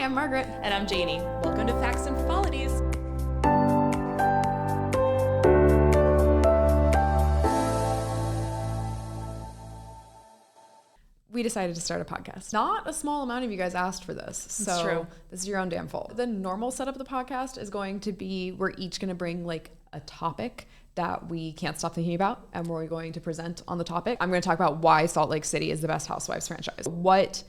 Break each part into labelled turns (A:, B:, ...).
A: I'm Margaret.
B: And I'm Janie. Welcome to Facts and Qualities.
A: We decided to start a podcast. Not a small amount of you guys asked for this. So
B: it's true.
A: This is your own damn fault. The normal setup of the podcast is going to be we're each going to bring like a topic that we can't stop thinking about, and we're going to present on the topic. I'm going to talk about why Salt Lake City is the best Housewives franchise. What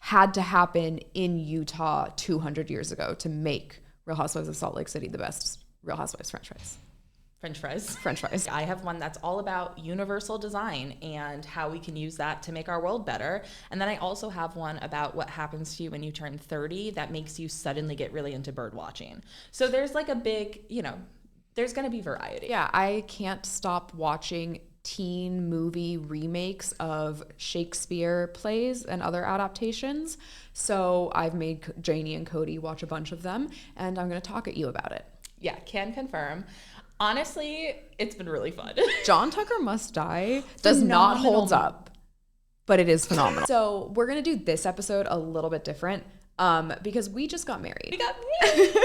A: had to happen in Utah 200 years ago to make Real Housewives of Salt Lake City the best Real Housewives franchise?
B: French fries.
A: French fries.
B: I have one that's all about universal design and how we can use that to make our world better. And then I also have one about what happens to you when you turn 30 that makes you suddenly get really into bird watching. So there's like a big, there's going to be variety.
A: Yeah, I can't stop watching teen movie remakes of Shakespeare plays and other adaptations. So I've made Janie and Cody watch a bunch of them, and I'm going to talk at you about it.
B: Yeah, can confirm. Honestly, it's been really fun.
A: John Tucker Must Die does not hold up, but it is phenomenal. So we're going to do this episode a little bit different because we just got married.
B: We got married.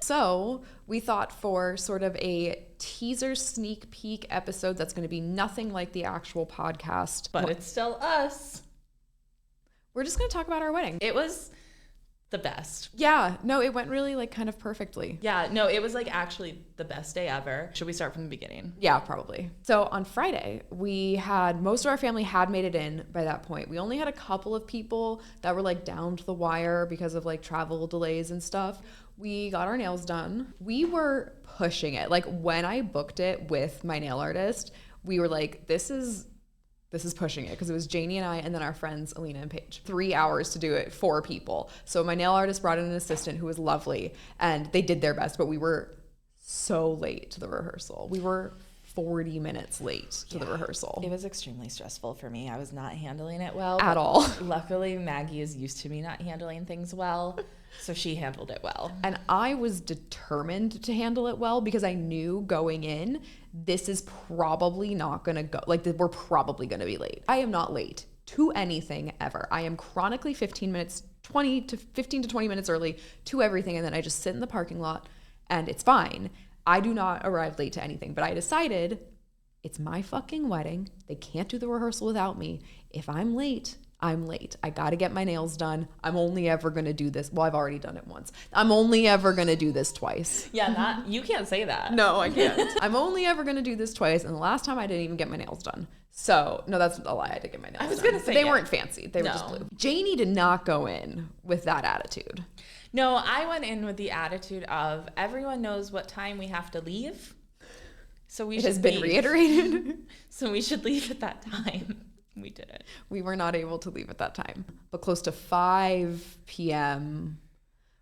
A: So we thought for sort of a teaser sneak peek episode that's going to be nothing like the actual podcast.
B: But it's still us.
A: We're just going to talk about our wedding.
B: It was the best.
A: Yeah, no, it went really like kind of perfectly.
B: Yeah, no, it was like actually the best day ever. Should we start from the beginning?
A: Yeah, probably. So on Friday, most of our family had made it in by that point. We only had a couple of people that were like down to the wire because of like travel delays and stuff. We got our nails done. We were pushing it. Like when I booked it with my nail artist, we were like, this is pushing it, because it was Janie and I and then our friends Alina and Paige. 3 hours to do it, 4 people. So my nail artist brought in an assistant who was lovely, and they did their best, but we were so late to the rehearsal. We were 40 minutes late to the rehearsal.
B: It was extremely stressful for me. I was not handling it well.
A: At all.
B: Luckily, Maggie is used to me not handling things well, so she handled it well.
A: And I was determined to handle it well because I knew going in, this is probably not going to go, like we're probably going to be late. I am not late to anything ever. I am chronically 15 to 20 minutes early to everything, and then I just sit in the parking lot and it's fine. I do not arrive late to anything, but I decided it's my fucking wedding. They can't do the rehearsal without me. If I'm late, I'm late. I got to get my nails done. I'm only ever going to do this. Well, I've already done it once. I'm only ever going to do this twice.
B: Yeah, you can't say that.
A: No, I can't. I'm only ever going to do this twice. And the last time I didn't even get my nails done. So, no, that's a lie. I did get my nails done.
B: I was going to say
A: they weren't fancy. They were just blue. Janie did not go in with that attitude.
B: No, I went in with the attitude of everyone knows what time we have to leave. So it
A: has been reiterated.
B: So we should leave at that time. We didn't.
A: We were not able to leave at that time. But close to 5 p.m.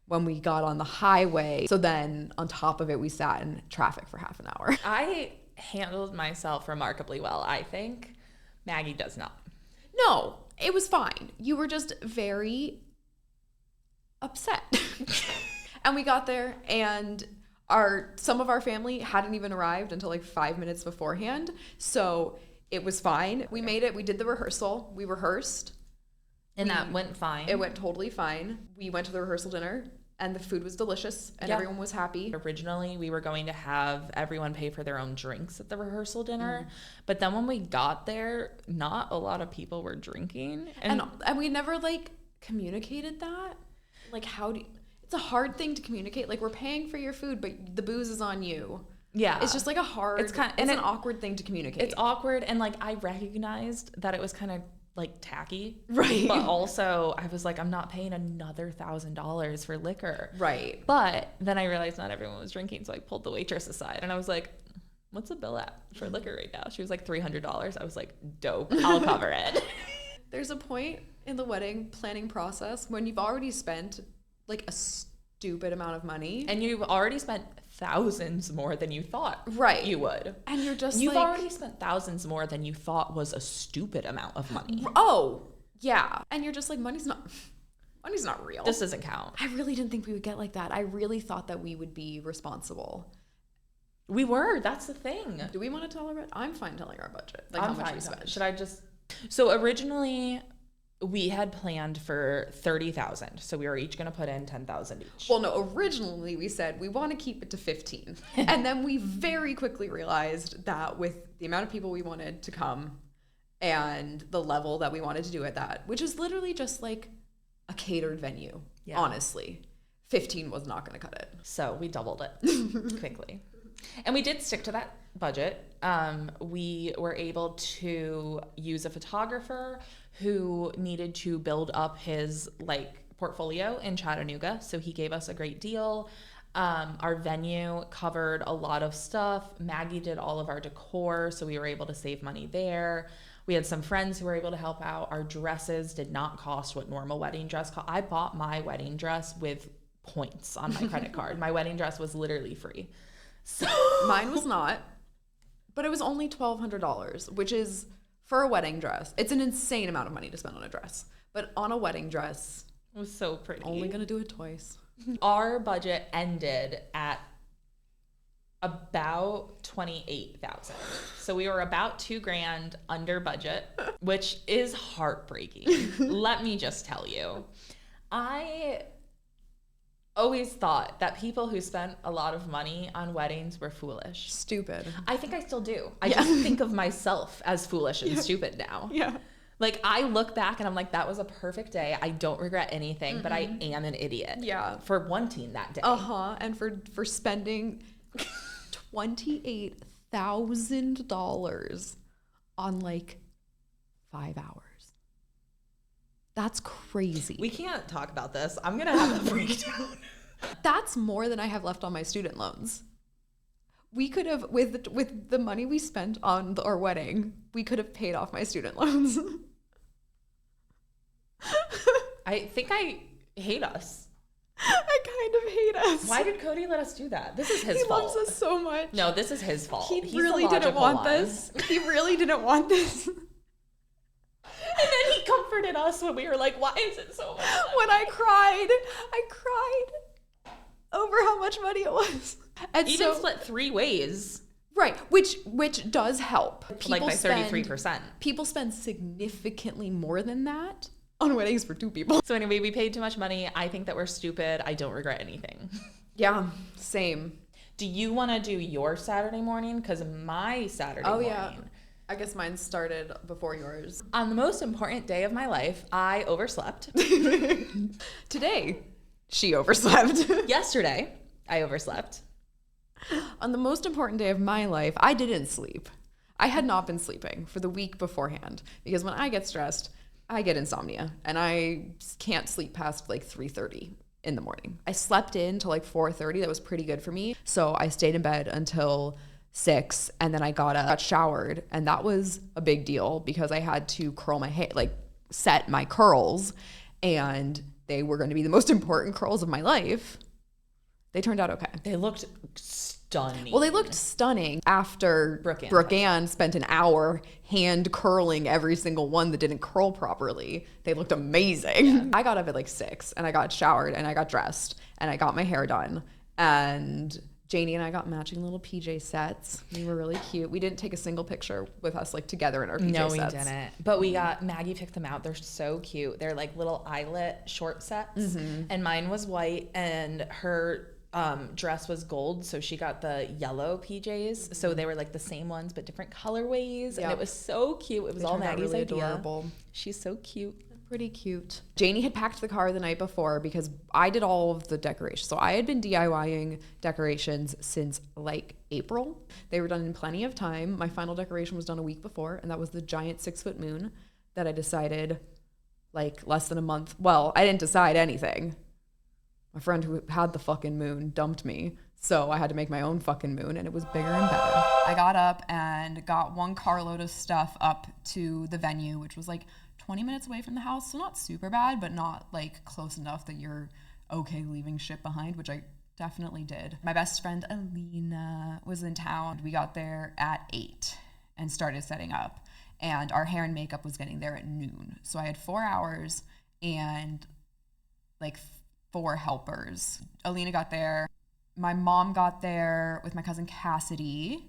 A: when we got on the highway. So then on top of it, we sat in traffic for half an hour.
B: I handled myself remarkably well, I think. Maggie does not.
A: No, it was fine. You were just very upset. And we got there and some of our family hadn't even arrived until like 5 minutes beforehand. So it was fine. We made it. We did the rehearsal. We rehearsed.
B: And that went fine.
A: It went totally fine. We went to the rehearsal dinner and the food was delicious and everyone was happy.
B: Originally, we were going to have everyone pay for their own drinks at the rehearsal dinner. But then when we got there, not a lot of people were drinking.
A: And we never like communicated that. Like it's a hard thing to communicate. Like we're paying for your food, but the booze is on you. Yeah. It's just like it's an awkward thing to communicate.
B: It's awkward. And like I recognized that it was kind of like tacky.
A: Right.
B: But also I was like, I'm not paying another $1,000 for liquor.
A: Right.
B: But then I realized not everyone was drinking. So I pulled the waitress aside and I was like, what's the bill at for liquor right now? She was like $300. I was like, dope. I'll cover it.
A: There's a point in the wedding planning process when you've already spent like a stupid amount of money.
B: And you've already spent thousands more than you thought you would.
A: And you've
B: already spent thousands more than you thought was a stupid amount of money.
A: Oh, yeah. And you're just like, money's not real.
B: This doesn't count.
A: I really didn't think we would get like that. I really thought that we would be responsible.
B: We were. That's the thing.
A: Do we want to tell our budget? I'm fine telling our budget. Like how much we spent.
B: Should I just... So originally, We had planned for 30,000, so we were each going to put in 10,000 each.
A: Well, no, originally we said we want to keep it to 15. And then we very quickly realized that with the amount of people we wanted to come and the level that we wanted to do at that, which is literally just like a catered venue, honestly, 15 was not going to cut it.
B: So we doubled it quickly. And we did stick to that budget. We were able to use a photographer who needed to build up his portfolio in Chattanooga. So he gave us a great deal. Our venue covered a lot of stuff. Maggie did all of our decor, so we were able to save money there. We had some friends who were able to help out. Our dresses did not cost what normal wedding dress cost. I bought my wedding dress with points on my credit card. My wedding dress was literally free. So
A: mine was not, but it was only $1,200, which is, for a wedding dress, it's an insane amount of money to spend on a dress. But on a wedding dress,
B: it was so pretty.
A: Only gonna do it twice.
B: Our budget ended at about 28,000. So we were about $2,000 under budget, which is heartbreaking. Let me just tell you. I always thought that people who spent a lot of money on weddings were foolish.
A: Stupid.
B: I think I still do. I just think of myself as foolish and stupid now.
A: Yeah.
B: Like, I look back and I'm like, that was a perfect day. I don't regret anything, but I am an idiot.
A: Yeah.
B: For wanting that day.
A: And for spending $28,000 on 5 hours. That's crazy.
B: We can't talk about this. I'm going to have a breakdown.
A: That's more than I have left on my student loans. We could have, with the money we spent on our wedding, we could have paid off my student loans.
B: I think I hate us.
A: I kind of hate us.
B: Why did Cody let us do that? This is his fault.
A: He loves us so much.
B: No, this is his fault.
A: He really didn't want this. He really didn't want this.
B: And then he comforted us when we were like, why is it so much money?
A: When I cried over how much money it was. And
B: even split 3 ways.
A: Right, which does help.
B: By 33%.
A: People spend significantly more than that on weddings for 2 people.
B: So anyway, we paid too much money. I think that we're stupid. I don't regret anything.
A: Yeah, same.
B: Do you want to do your Saturday morning? Because my Saturday morning.
A: Yeah. I guess mine started before yours.
B: On the most important day of my life, I overslept.
A: Today, she overslept.
B: Yesterday, I overslept.
A: On the most important day of my life, I didn't sleep. I had not been sleeping for the week beforehand because when I get stressed, I get insomnia and I can't sleep past 3:30 in the morning. I slept in till 4:30. That was pretty good for me. So I stayed in bed until 6 and then I got showered, and that was a big deal because I had to curl my hair, set my curls, and they were going to be the most important curls of my life. They turned out okay.
B: They looked stunning.
A: Well, they looked stunning after Brooke Ann spent an hour hand curling every single one that didn't curl properly. They looked amazing. Yeah. I got up at 6 and I got showered and I got dressed and I got my hair done, and Janie and I got matching little PJ sets. We were really cute. We didn't take a single picture with us together in our PJ sets.
B: No, we didn't. But Maggie picked them out. They're so cute. They're little eyelet short sets. Mm-hmm. And mine was white and her dress was gold. So she got the yellow PJs. So they were the same ones, but different colorways. Yep. And it was so cute. It was all Maggie's really idea. Adorable. She's so cute.
A: Pretty cute. Janie had packed the car the night before because I did all of the decorations. So I had been DIYing decorations since April. They were done in plenty of time. My final decoration was done a week before, and that was the giant 6-foot moon that I decided less than a month. Well, I didn't decide anything. My friend who had the fucking moon dumped me, so I had to make my own fucking moon, and it was bigger and better. I got up and got 1 carload of stuff up to the venue, which was 20 minutes away from the house, so not super bad, but not close enough that you're okay leaving shit behind, which I definitely did. My best friend Alina was in town. We got there at 8 and started setting up, and our hair and makeup was getting there at noon. So I had 4 hours and 4 helpers. Alina got there. My mom got there with my cousin Cassidy,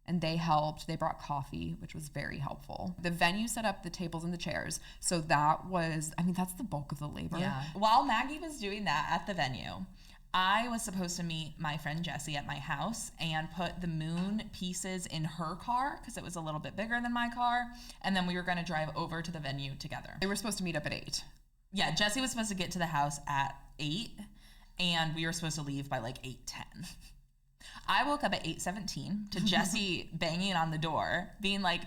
A: and they helped. They brought coffee, which was very helpful. The venue set up the tables and the chairs. So that was, I mean, that's the bulk of the labor.
B: Yeah. While Maggie was doing that at the venue, I was supposed to meet my friend Jessie at my house and put the moon pieces in her car because it was a little bit bigger than my car. And then we were going to drive over to the venue together.
A: They were supposed to meet up at 8.
B: Yeah, Jessie was supposed to get to the house at 8, and we were supposed to leave by like 8:10. I woke up at 8:17 to Jessie banging on the door, being like,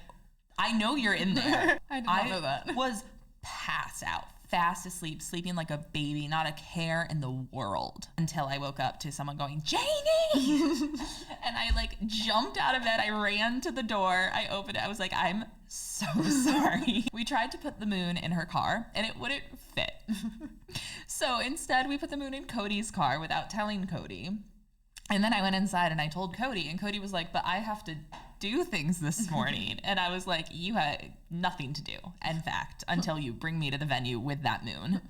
B: I know you're in there.
A: I did not know that.
B: I was passed out, fast asleep, sleeping like a baby, not a care in the world, until I woke up to someone going, Janie! And I like jumped out of bed. I ran to the door. I opened it. I was like, I'm so sorry. We tried to put the moon in her car and it wouldn't fit. So instead we put the moon in Cody's car without telling Cody. And then I went inside and I told Cody, and Cody was like, but I have to do things this morning. And I was like, you had nothing to do, in fact, until you bring me to the venue with that moon.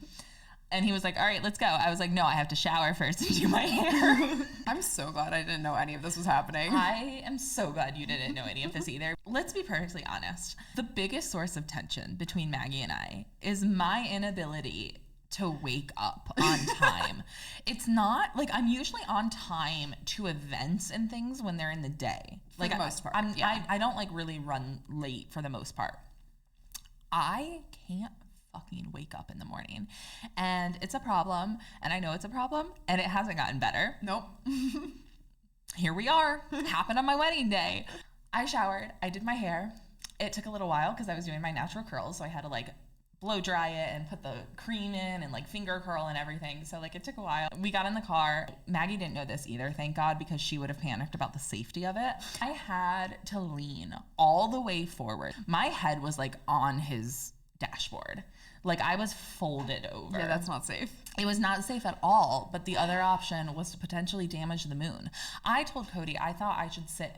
B: And he was like, all right, let's go. I was like, no, I have to shower first and do my hair.
A: I'm so glad I didn't know any of this was happening.
B: I am so glad you didn't know any of this either. Let's be perfectly honest. The biggest source of tension between Maggie and I is my inability to wake up on time. It's not like I'm usually on time to events and things when they're in the day.
A: For the most part.
B: I don't like really run late for the most part. I can't fucking wake up in the morning, and it's a problem, and I know it's a problem, and it hasn't gotten better.
A: Nope.
B: Here we are. Happened on my wedding day. I showered. I did my hair. It took a little while because I was doing my natural curls, so I had to like blow dry it and put the cream in and like finger curl and everything. So like it took a while. We got in the car. Maggie didn't know this either, thank God, because she would have panicked about the safety of it. I had to lean all the way forward. My head was like on his dashboard. Like I was folded over.
A: Yeah, that's not safe.
B: It was not safe at all, but the other option was to potentially damage the moon. I told Cody I thought I should sit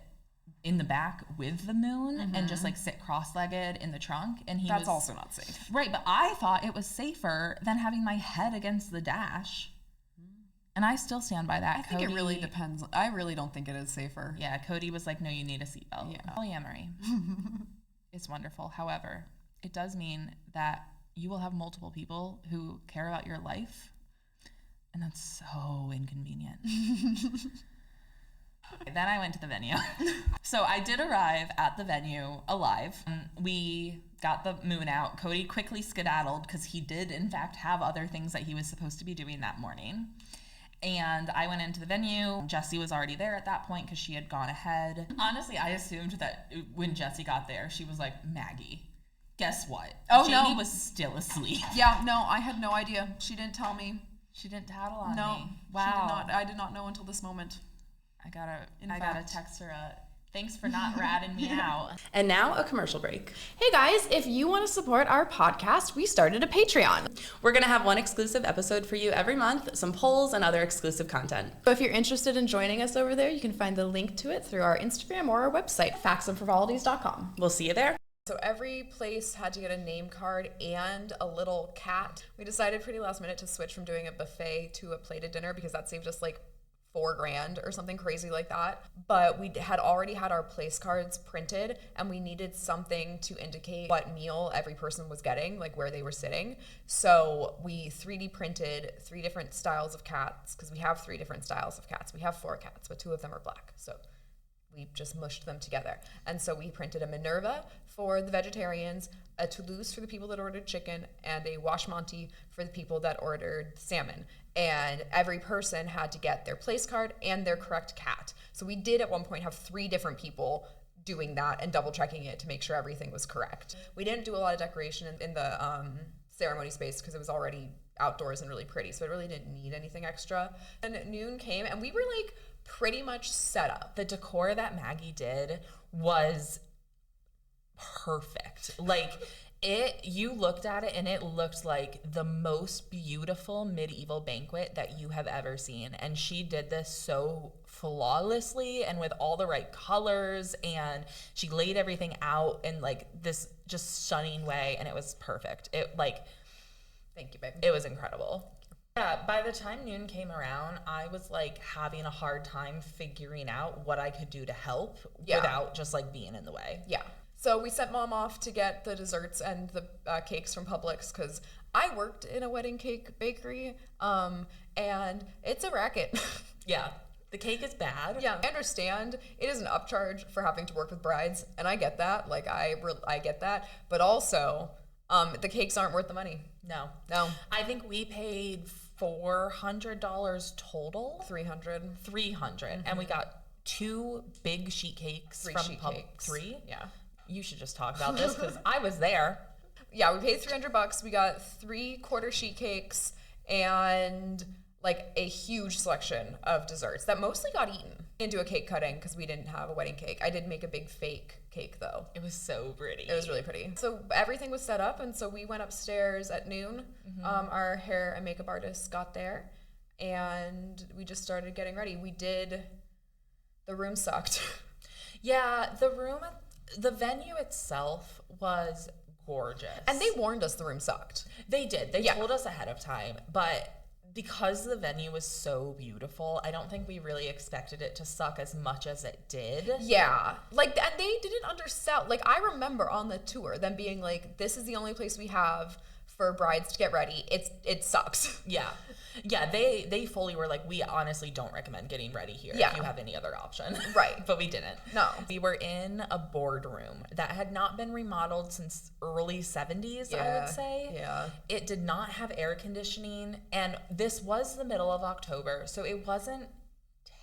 B: in the back with the moon and just like sit cross-legged in the trunk, and
A: That's also not safe.
B: Right, but I thought it was safer than having my head against the dash. And I still stand by that.
A: I think it really depends. I really don't think it is safer.
B: Yeah, Cody was like, no, you need a seatbelt.
A: Yeah.
B: Polyamory is wonderful. However, it does mean that you will have multiple people who care about your life, and that's so inconvenient. Then I went to the venue. So I did arrive at the venue alive. We got the moon out. Cody quickly skedaddled because he did, in fact, have other things that he was supposed to be doing that morning. And I went into the venue. Jessie was already there at that point because she had gone ahead. Honestly, I assumed that when Jessie got there, she was like, Maggie, guess what?
A: Oh,
B: Jamie
A: no.
B: was still asleep.
A: Yeah, no, I had no idea. She didn't tell me.
B: She didn't tattle on
A: No,
B: me. Wow.
A: I did not know until this moment.
B: I gotta text her thanks for not ratting me out.
C: And now a commercial break. Hey guys, if you want to support our podcast, we started a Patreon. We're going to have one exclusive episode for you every month, some polls and other exclusive content. So if you're interested in joining us over there, you can find the link to it through our Instagram or our website, factsandfrivolities.com. We'll see you there. So every place had to get a name card and a little cat. We decided pretty last minute to switch from doing a buffet to a plated dinner because that saved us like $4,000 or something crazy like that. But we had already had our place cards printed, and we needed something to indicate what meal every person was getting, like where they were sitting. So we 3D printed 3 different styles of cats, because we have 3 different styles of cats. We have 4 cats, but 2 of them are black. So we just mushed them together. And so we printed a Minerva for the vegetarians, a Toulouse for the people that ordered chicken, and a Washmonte for the people that ordered salmon. And every person had to get their place card and their correct cat. So we did at one point have 3 different people doing that and double checking it to make sure everything was correct. We didn't do a lot of decoration in the ceremony space because it was already outdoors and really pretty, so it really didn't need anything extra. And noon came and we were like pretty much set up. The decor that Maggie did was perfect. Like you looked at it and it looked like the most beautiful medieval banquet that you have ever seen. And she did this so flawlessly and with all the right colors, and she laid everything out in like this just stunning way, and it was perfect. Thank you, babe. It was incredible.
B: Yeah, by the time noon came around, I was like having a hard time figuring out what I could do to help without just like being in the way.
A: Yeah. So we sent mom off to get the desserts and the cakes from Publix because I worked in a wedding cake bakery, and it's a racket.
B: Yeah. The cake is bad.
A: Yeah, I understand it is an upcharge for having to work with brides, and I get that. Like, I get that. But also, the cakes aren't worth the money.
B: No.
A: I
B: think we paid $400 total.
A: 300.
B: And we got 2 big sheet cakes from
A: sheet cakes.
B: 3?
A: Yeah.
B: You should just talk about this because I was there.
A: Yeah, we paid $300. We got 3 quarter sheet cakes and like a huge selection of desserts that mostly got eaten. Didn't do a cake cutting because we didn't have a wedding cake. I did make a big fake cake though.
B: It was so pretty.
A: It was really pretty. So everything was set up, and so we went upstairs at noon. Our hair and makeup artist got there, and we just started getting ready. The room sucked.
B: Yeah, the venue itself was gorgeous.
A: And they warned us the room sucked.
B: They did. They told us ahead of time, but because the venue was so beautiful, I don't think we really expected it to suck as much as it did.
A: Yeah. Like, and they didn't undersell. Like, I remember on the tour them being like, this is the only place we have for brides to get ready. It sucks.
B: Yeah. Yeah, they fully were like, we honestly don't recommend getting ready here if you have any other option.
A: Right.
B: But we didn't.
A: No.
B: We were in a boardroom that had not been remodeled since early 70s, I would say.
A: Yeah.
B: It did not have air conditioning, and this was the middle of October, so it wasn't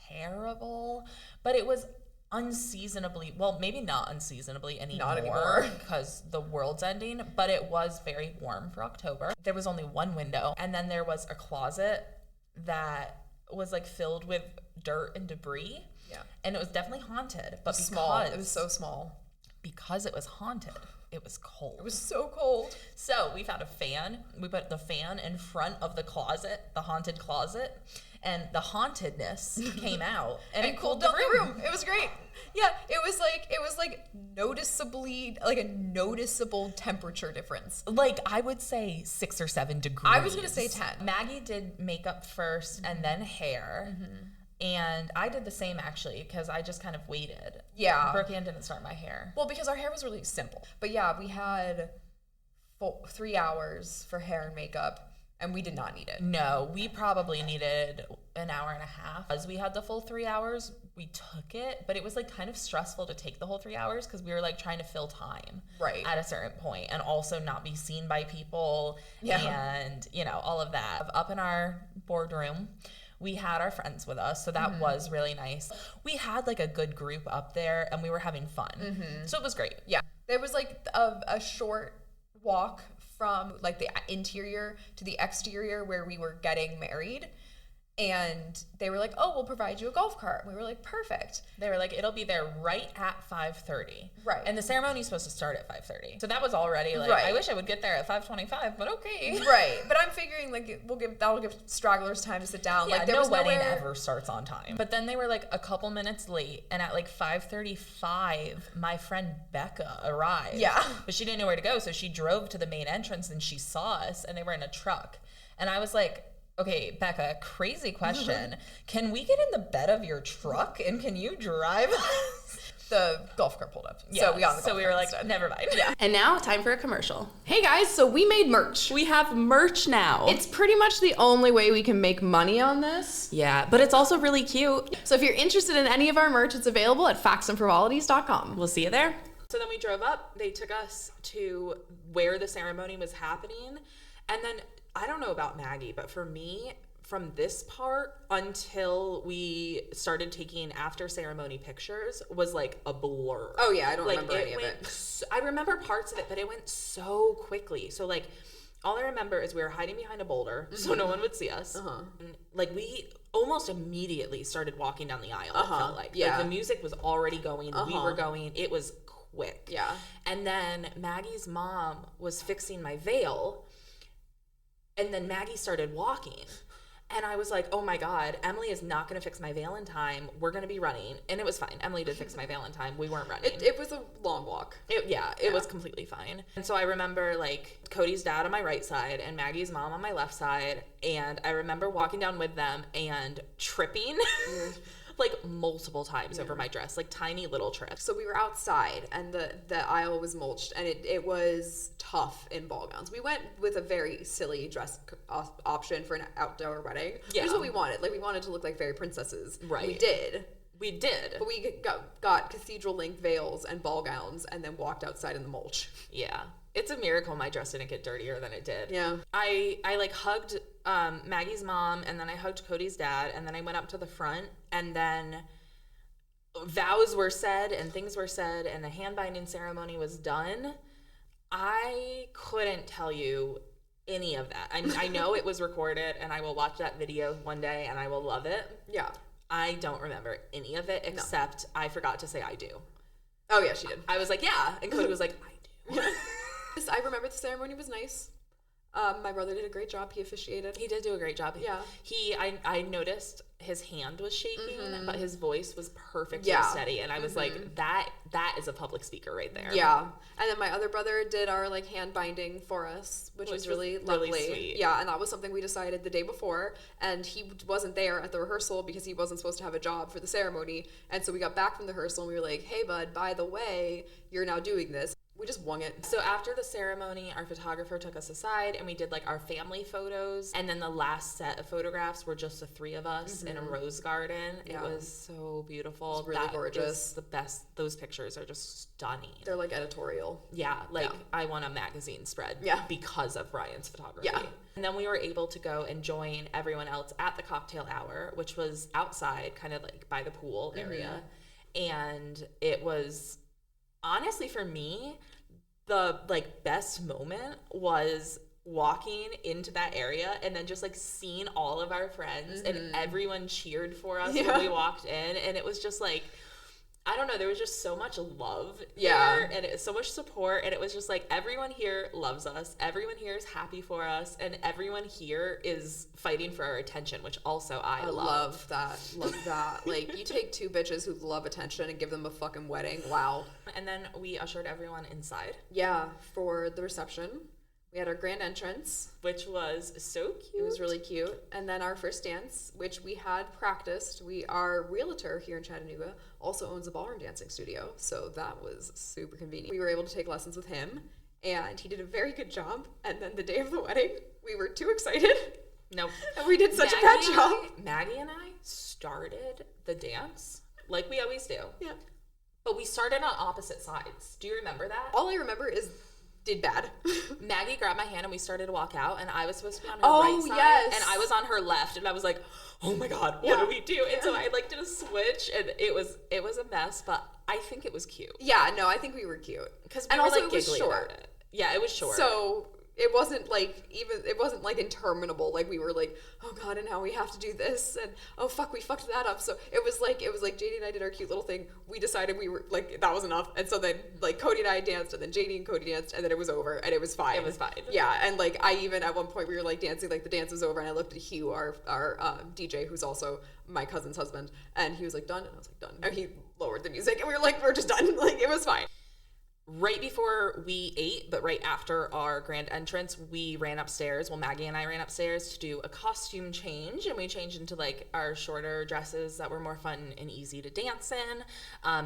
B: terrible, but it was unseasonably, well, maybe not unseasonably anymore because the world's ending, but it was very warm for October. There was only one window, and then there was a closet that was like filled with dirt and debris. Yeah. And it was definitely haunted, but
A: small. It was so small.
B: Because it was haunted, it was cold.
A: It was so cold.
B: So we found a fan. We put the fan in front of the closet, the haunted closet, and the hauntedness came out, and it cooled down the room.
A: It was great. Yeah, it was like noticeably, like a noticeable temperature difference.
B: Like, I would say 6 or 7 degrees.
A: I was gonna say 10.
B: Maggie did makeup first and then hair. And I did the same actually because I just kind of waited.
A: Yeah.
B: Brooke-Ann didn't start my hair.
A: Well, because our hair was really simple. But yeah, we had 3 hours for hair and makeup, and we did not need it.
B: No, we probably needed an hour and a half. As we had the full 3 hours, we took it, but it was like kind of stressful to take the whole 3 hours because we were like trying to fill time at a certain point and also not be seen by people and, you know, all of that. Up in our boardroom, we had our friends with us, so that was really nice. We had like a good group up there, and we were having fun. So it was great.
A: Yeah. There was like a short walk from like the interior to the exterior where we were getting married. And they were like, oh, we'll provide you a golf cart. We were like, perfect.
B: They were like, it'll be there right at 5:30.
A: Right.
B: And the ceremony is supposed to start at 5:30. So that was already like, I wish I would get there at 5:25, but okay.
A: Right. But I'm figuring like that'll give stragglers time to sit down.
B: Yeah,
A: like there
B: no
A: was
B: wedding ever starts on time. But then they were like a couple minutes late, and at like 5:35, my friend Becca arrived.
A: Yeah.
B: But she didn't know where to go, so she drove to the main entrance and she saw us, and they were in a truck. And I was like, okay, Becca, crazy question. Can we get in the bed of your truck and can you drive us?
A: The golf cart pulled up.
B: Yeah,
A: so we got the golf
B: so we were
A: cart
B: like,
A: instead.
B: never mind.
C: Yeah. And now, time for a commercial. Hey guys, so we made merch.
D: We have merch now.
C: It's pretty much the only way we can make money on this.
D: Yeah, but it's also really cute.
C: So if you're interested in any of our merch, it's available at factsandfrivolities.com.
D: We'll see you there. So then we drove up. They took us to where the ceremony was happening. And then, I don't know about Maggie, but for me, from this part until we started taking after ceremony pictures was like a blur.
C: Oh yeah, I don't
D: like,
C: remember any of it.
D: I remember parts of it, but it went so quickly. So like, all I remember is we were hiding behind a boulder so no one would see us. And, like, we almost immediately started walking down the aisle, it felt like.
C: Yeah.
D: Like, the music was already going, we were going, it was quick.
C: Yeah.
D: And then Maggie's mom was fixing my veil, and then Maggie started walking. And I was like, oh my God, Emily is not going to fix my veil in time. We're going to be running. And it was fine. Emily did fix my veil in time. We weren't running.
A: It was a long walk.
D: It was completely fine. And so I remember like Cody's dad on my right side and Maggie's mom on my left side. And I remember walking down with them and tripping like multiple times over my dress, like tiny little trips.
A: So we were outside and the aisle was mulched and it was tough in ball gowns. We went with a very silly dress option for an outdoor wedding.
D: Yeah.
A: Which is what we wanted. Like we wanted to look like fairy princesses.
D: Right.
A: We did. But we got cathedral length veils and ball gowns and then walked outside in the mulch.
D: Yeah. It's a miracle my dress didn't get dirtier than it did.
A: Yeah.
D: I like hugged Maggie's mom and then I hugged Cody's dad and then I went up to the front and then vows were said and things were said and the hand binding ceremony was done. I couldn't tell you any of that. I know it was recorded and I will watch that video one day and I will love it.
A: Yeah.
D: I don't remember any of it except I forgot to say I do.
A: Oh yeah, she did.
D: I was like, yeah. And Cody was like, I do.
A: I remember the ceremony was nice. My brother did a great job. He officiated.
D: He did do a great job.
A: Yeah.
D: I noticed his hand was shaking, but his voice was perfectly steady. And I was like, that is a public speaker right there.
A: Yeah. And then my other brother did our like hand binding for us, which was really lovely.
D: Really sweet.
A: Yeah. And that was something we decided the day before. And he wasn't there at the rehearsal because he wasn't supposed to have a job for the ceremony. And so we got back from the rehearsal and we were like, hey bud, by the way, you're now doing this. We just wung it.
D: So after the ceremony, our photographer took us aside and we did like our family photos. And then the last set of photographs were just the three of us in a rose garden. Yeah. It was so beautiful.
A: It was really gorgeous.
D: The best. Those pictures are just stunning.
A: They're like editorial.
D: Yeah. I won a magazine spread because of Brian's photography.
A: Yeah.
D: And then we were able to go and join everyone else at the cocktail hour, which was outside, kind of like by the pool area. And it was... honestly, for me, the like best moment was walking into that area and then just like seeing all of our friends and everyone cheered for us when we walked in, and it was just like, I don't know, there was just so much love here and so much support, and it was just like everyone here loves us, everyone here is happy for us, and everyone here is fighting for our attention, which also I
A: love that. Like, you take two bitches who love attention and give them a fucking wedding. Wow.
D: And then we ushered everyone inside.
A: Yeah, for the reception. We had our grand entrance,
D: which was so cute.
A: It was really cute. And then our first dance, which we had practiced. Our realtor here in Chattanooga also owns a ballroom dancing studio, so that was super convenient. We were able to take lessons with him, and he did a very good job. And then the day of the wedding, we were too excited.
D: Nope.
A: And we did such a bad job.
D: Maggie and I started the dance like we always do.
A: Yeah.
D: But we started on opposite sides. Do you remember that?
A: All I remember is did bad.
D: Maggie grabbed my hand and we started to walk out, and I was supposed to be on her right side, and I was on her left, and I was like, oh my God, what do we do? And so I like did a switch, and it was a mess, but I think it was cute.
A: Yeah, no, I think we were cute.
D: Because we were like giggly about it. Yeah, it was short.
A: So it wasn't like interminable. Like we were like, oh God, and now we have to do this, and oh fuck, we fucked that up. So it was like JD and I did our cute little thing. We decided we were like, that was enough, and so then like Cody and I danced, and then JD and Cody danced, and then it was over, and it was fine.
D: It was fine.
A: Yeah, and like I even at one point we were like dancing, like the dance was over, and I looked at Hugh, our DJ, who's also my cousin's husband, and he was like, done, and I was like, done, and he lowered the music, and we were like, we're just done. Like it was fine.
D: Right before we ate, but right after our grand entrance, we ran upstairs. Well, Maggie and I ran upstairs to do a costume change, and we changed into like our shorter dresses that were more fun and easy to dance in.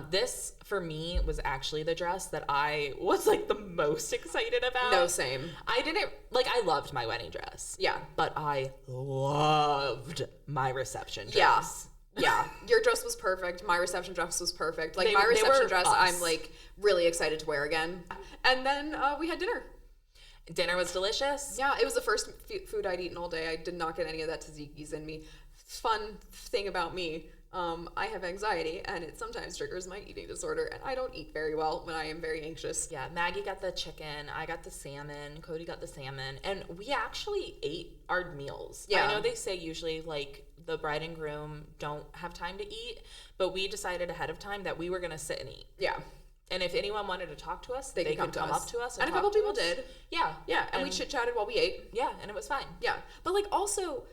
D: This, for me, was actually the dress that I was like the most excited about.
A: No, same.
D: I loved my wedding dress.
A: Yeah.
D: But I loved my reception dress.
A: Yeah. Yeah, your dress was perfect. My reception dress was perfect. Like my reception dress, I'm like really excited to wear again. And then we had dinner.
D: Dinner was delicious.
A: Yeah, it was the first food I'd eaten all day. I did not get any of that tzatziki's in me. Fun thing about me, I have anxiety, and it sometimes triggers my eating disorder, and I don't eat very well when I am very anxious.
D: Yeah, Maggie got the chicken, I got the salmon, Cody got the salmon, and we actually ate our meals.
A: Yeah.
D: I know they say usually like the bride and groom don't have time to eat, but we decided ahead of time that we were going to sit and eat.
A: Yeah.
D: And if anyone wanted to talk to us, they could come up to us.
A: And a couple people did.
D: Yeah.
A: Yeah, and we chit-chatted while we ate.
D: Yeah, and it was fine.
A: Yeah. But like also,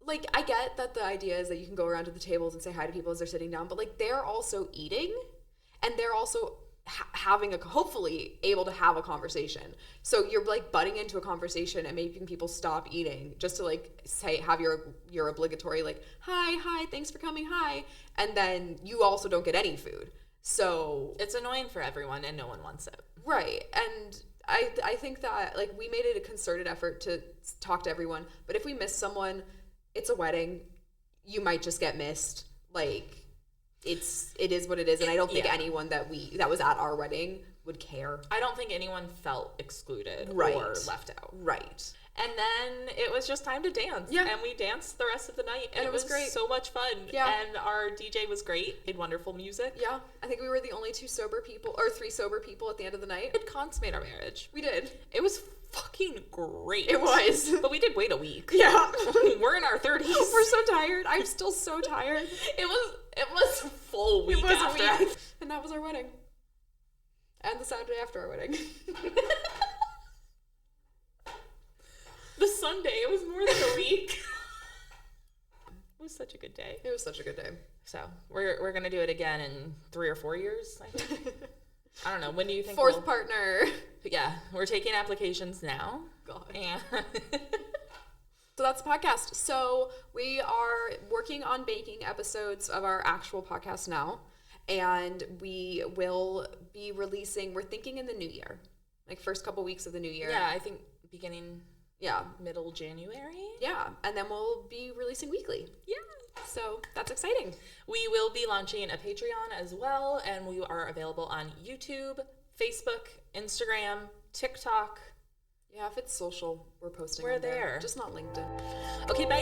A: like, I get that the idea is that you can go around to the tables and say hi to people as they're sitting down, but like they're also eating and they're also having hopefully able to have a conversation. So you're like butting into a conversation and making people stop eating just to like say, have your obligatory like, hi, thanks for coming, hi. And then you also don't get any food. So
D: it's annoying for everyone and no one wants it.
A: Right. And I think that like we made it a concerted effort to talk to everyone, but if we miss someone, it's a wedding, you might just get missed. Like it is what it is, and I don't think anyone that was at our wedding would care.
D: I don't think anyone felt excluded or left out.
A: Right.
D: And then it was just time to dance.
A: Yeah.
D: And we danced the rest of the night. And it was
A: great.
D: So much fun.
A: Yeah.
D: And our DJ was great. Made wonderful music.
A: Yeah. I think we were the only 2 sober people, or 3 sober people at the end of the night.
D: It consummate our marriage.
A: We did.
D: It was fucking great.
A: It was.
D: But we did wait a week.
A: Yeah.
D: We're in our 30s.
A: We're so tired. I'm still so tired.
D: It was a full week after.
A: And that was our wedding. And the Saturday after our wedding.
D: The Sunday, it was more than a week. It was such a good day.
A: It was such a good day.
D: So we're gonna do it again in 3 or 4 years, I think. I don't know. When do you think?
A: 4th partner.
D: Yeah, we're taking applications now.
A: God.
D: And
A: so that's the podcast. So we are working on baking episodes of our actual podcast now, and we will be releasing. We're thinking in the new year, like first couple weeks of the new year.
D: Yeah, I think beginning.
A: Yeah.
D: Middle January?
A: Yeah. And then we'll be releasing weekly.
D: Yeah.
A: So that's exciting.
D: We will be launching a Patreon as well, and we are available on YouTube, Facebook, Instagram, TikTok.
A: Yeah, if it's social, we're posting.
D: We're
A: on there.
D: there.
A: Just not LinkedIn.
D: Okay, bye.